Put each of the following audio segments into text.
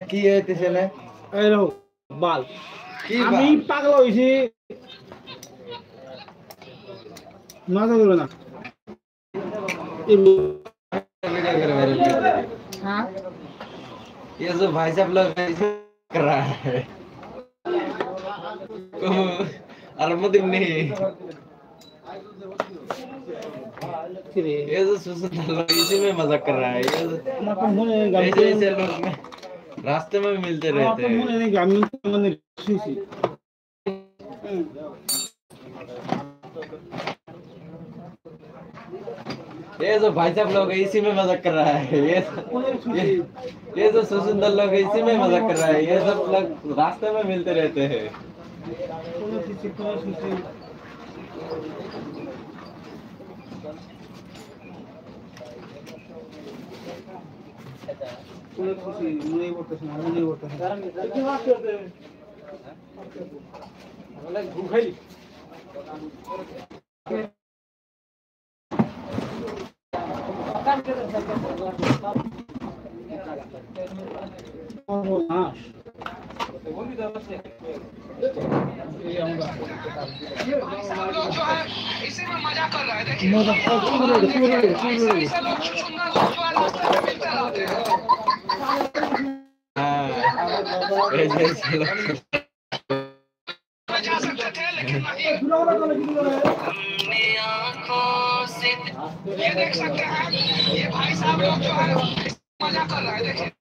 কি হইতেছে না এই রো বাল আমি পাগল হইছি মাথা ধরে না हाँ ये जो भाई साहब लोग कर रहा है अलमुद्दीन नहीं ये जो सुसंदर लोग इसी में मजाक कर रहा है ये ऐसे लोग में रास्ते में मिलते रहते हैं ये जो भाई साहब लोग इसी में मजाक कर रहा है ये जो सुसंदर लोग इसी में मजाक कर रहा है ये सब लोग रास्ते में मिलते रहते हैं सब लोग जो है इसी में मजा कर रहा है देखिए ऐसे लोग सुंदर लोग जो है रास्ते में मिलते रहते हैं जा सकते थे लेकिन नहीं अपनी आंखों से ये देख सकते हैं ये भाई साहब लोग जो है मजा कर रहा है देखिए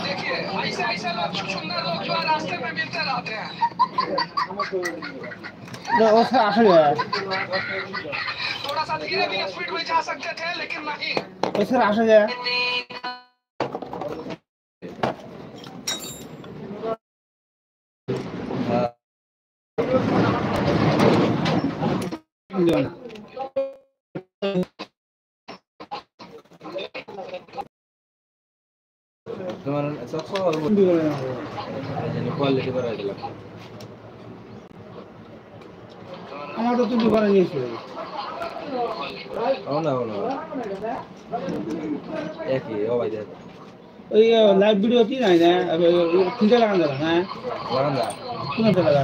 देखिए ऐसे ऐसे लोग सुंदर लोग जो है रास्ते में मिलते रहते हैं थोड़ा सा धीरे भी स्पीड में जा सकते थे लेकिन नहीं তোমার সবসময় কোয়ালিটি করা দিল আমার তো তুমি করে নিয়েছো అవునా একই ও ভাই দেখ ওই লাইভ ভিডিও কি নাই না কিনতে লাগান যাবে না লাগান কোন লাগা